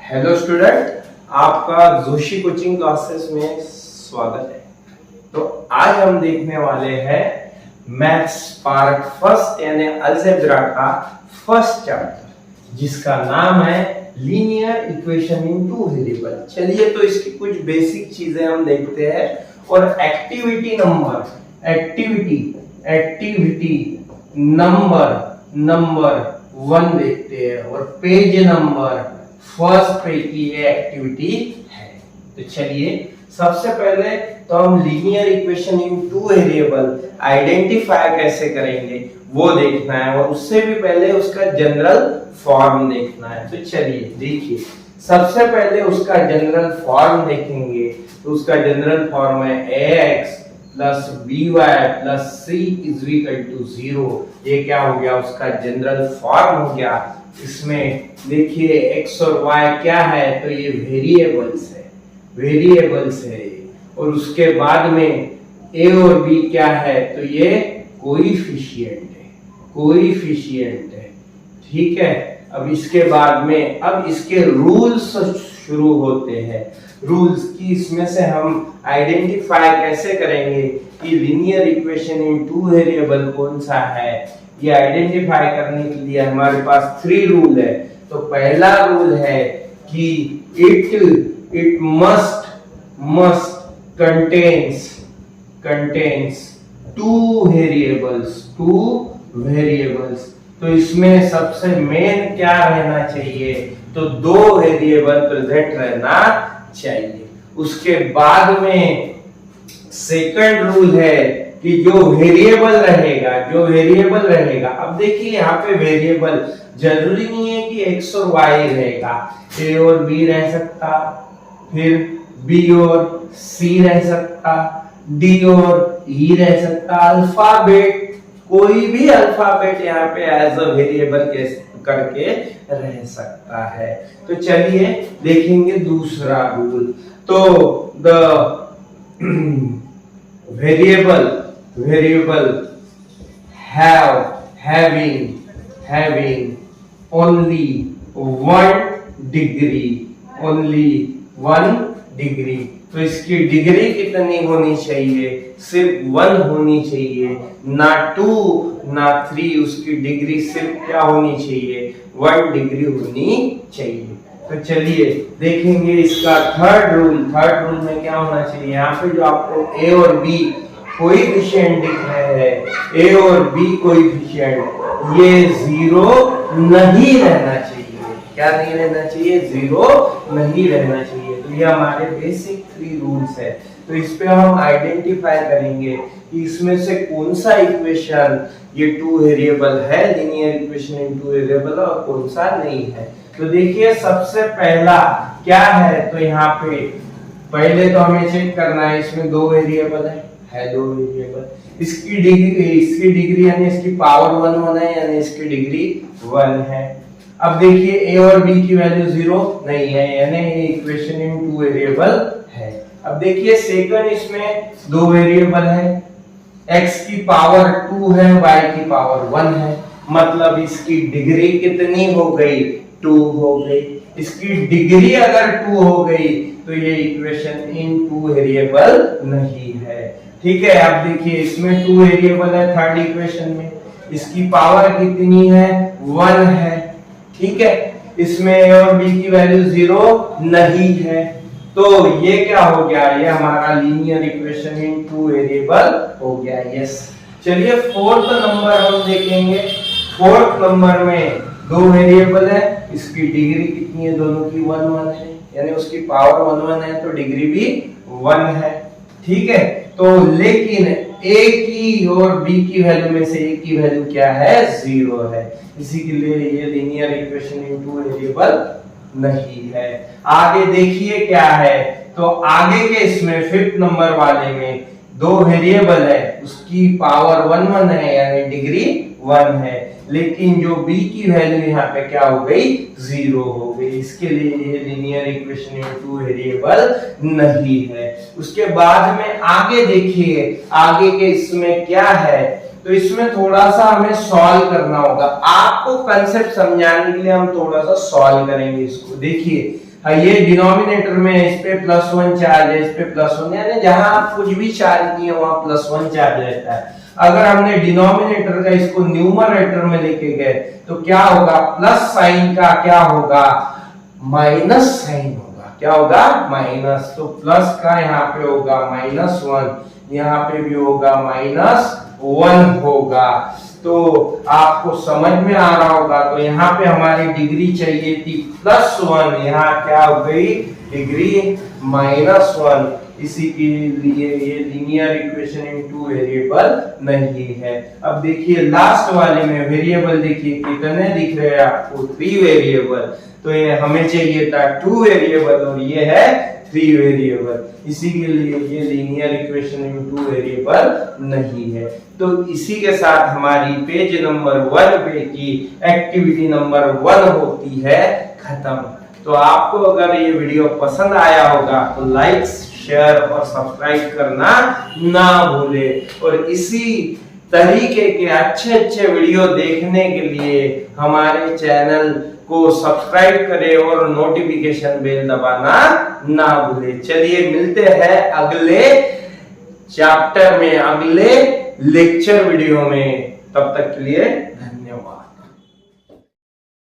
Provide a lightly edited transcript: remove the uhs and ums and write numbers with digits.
Hello student, आपका Joshi coaching classes में स्वागत है। तो आज हम देखने वाले हैं मैथ्स पार्ट फर्स्ट यानी अलजेब्रा का फर्स्ट चैप्टर, जिसका नाम है linear equation in two variable. चलिए तो इसकी कुछ बेसिक चीजें हम देखते हैं और एक्टिविटी नंबर 1 देखते हैं और पेज नंबर फर्स्ट पे की ये एक्टिविटी है। तो चलिए सबसे पहले तो हम linear equation in two variable identify कैसे करेंगे वो देखना है, और उससे भी पहले उसका जनरल फॉर्म देखना है। तो चलिए देखिए, सबसे पहले उसका जनरल फॉर्म देखेंगे। तो उसका जनरल फॉर्म है ax plus by plus c is equal to 0। ये क्या हो गया, उसका जनरल फॉर्म हो गया। इसमें देखिए x और y क्या है, तो ये वेरिएबल्स है। और उसके बाद में a और b क्या है, तो ये कोएफिशिएंट है। ठीक है, अब इसके बाद में अब इसके रूल्स शुरू होते हैं। रूल्स की इसमें से हम आइडेंटिफाई कैसे करेंगे कि linear equation in two variable कौन सा है। ये आइडेंटिफाई करने के लिए हमारे पास 3 रूल है। तो पहला रूल है कि it must contains two variables. तो इसमें सबसे मेन क्या रहना चाहिए, तो 2 वेरिएबल प्रेजेंट रहना चाहिए। उसके बाद में सेकंड रूल है कि जो वेरिएबल रहेगा, अब देखिए यहाँ पे वेरिएबल जरूरी नहीं है कि x और y रहेगा, a और b रह सकता, फिर b और c रह सकता, d और e रह सकता, अल्फाबेट कोई भी अल्फाबेट यहाँ पे एज अ वेरिएबल करके रह सकता है। तो चलिए देखेंगे दूसरा रूल। तो the variable having only 1 degree. तो इसकी डिग्री कितनी होनी चाहिए, सिर्फ 1 होनी चाहिए, ना 2 ना 3। उसकी डिग्री सिर्फ क्या होनी चाहिए, 1 डिग्री होनी चाहिए। तो चलिए देखेंगे इसका थर्ड रूल में क्या होना चाहिए। यहाँ पे जो आपको a और b कोएफिशिएंट दिख रहे हैं, a और b कोएफिशिएंट, ये 0 नहीं रहना चाहिए। क्या नहीं रहना चाहिए, 0 नहीं रहना चाहिए। तो ये हमारे बेसिक 3 रूल्स है। तो इस पे हम आइडेंटिफाई करेंगे कि इसमें से कौन सा इक्वेशन ये 2 वेरिएबल है, लीनियर इक्वेशन इन 2 वेरिएबल, और कौन सा नहीं है। तो देखिए सबसे पहला क्या है, तो यहाँ पे पहले तो हमें चेक करना है, इसमें 2 वेरिएबल है 2 वेरिएबल। इसकी डिग्री यानी इसकी पावर 1 है, यानी इसकी डिग्री 1 है। अब देखिए a और b की वैल्यू 0 नहीं है, यानी इक्वेशन इन 2 वेरिएबल है। अब देखिए सेकंड, इसमें 2 वेरिएबल है, x की पावर 2 है, y की पावर 1 है। मतलब इसकी डिग्री कितनी हो गई, 2 हो गई। इसकी डिग्री अगर 2 हो गई तो ये इक्वेशन इन 2 वेरिएबल नहीं है। ठीक है, अब देखिए इसमें 2 वेरिएबल है थर्ड इक्वेशन में, इसकी पावर कितनी है, 1 है। ठीक है, इसमें a और b की वैल्यू 0 नहीं है। तो ये क्या हो गया, ये हमारा लीनियर इक्वेशन इन 2 वेरिएबल हो गया। यस, चलिए फोर्थ नंबर हम देखेंगे। फोर्थ नंबर में 2 वेरिएबल है, इसकी डिग्री कितनी है, दोनों की 1 है, यानी उसकी पावर 1 है, तो डिग्री भी 1 है। ठीक है, तो लेकिन a की और b की वैल्यू में से a की वैल्यू क्या है, 0 है। इसी के लिए ये लीनियर इक्वेशन इन 2 वेरिएबल नहीं है। आगे देखिए क्या है, तो आगे के इसमें फिफ्थ नंबर वाले में 2 वेरिएबल है, उसकी पावर 1 है, यानी डिग्री 1 है, लेकिन जो b की वैल्यू यहाँ पे क्या हो गई, 0 हो गई। इसके लिए ये लीनियर इक्वेशन इन 2 वेरिएबल नहीं है। उसके बाद में आगे देखिए, आगे के इसमें क्या है, तो इसमें थोड़ा सा हमें सॉल्व करना होगा। आपको कंसेप्ट समझाने के लिए हम थोड़ा सा सॉल्व करेंगे इसको। देखिए ये डिनोमिनेटर में इस पे +1 चार्ज है, इस पे +1, यानी जहां आप कुछ भी चार्ज किए वहां +1 चार्ज रहता है। अगर हमने डिनोमिनेटर का इसको न्यूमरेटर में लेके गए तो क्या होगा, प्लस साइन का क्या होगा, माइनस साइन होगा। क्या होगा, माइनस। तो प्लस का यहाँ पे होगा -1, यहाँ पे भी होगा -1 होगा। तो आपको समझ में आ रहा होगा। तो यहाँ पे हमारी डिग्री चाहिए थी +1, यहाँ क्या हो गई, डिग्री -1। इसी के लिए ये लीनियर इक्वेशन इन 2 वेरिएबल नहीं है। अब देखिए लास्ट वाले में वेरिएबल देखिए कितने दिख रहे हैं आपको, 3 वेरिएबल। तो ये हमें चाहिए था 2 वेरिएबल और ये है 3 वेरिएबल। इसी के लिए ये लीनियर इक्वेशन इन 2 वेरिएबल नहीं है। तो इसी के साथ हमारी पेज नंबर 1 पे की एक्टिविटी नंबर 1 होती है खत्म। तो आपको अगर ये वीडियो पसंद आया होगा तो लाइक, शेयर और सब्सक्राइब करना ना भूले। और इसी तरीके के अच्छे वीडियो देखने के लिए हमारे चैनल को सब्सक्राइब करें और नोटिफिकेशन बेल दबाना ना भूले। चलिए मिलते हैं अगले चैप्टर में, अगले लेक्चर वीडियो में। तब तक के लिए धन्यवाद।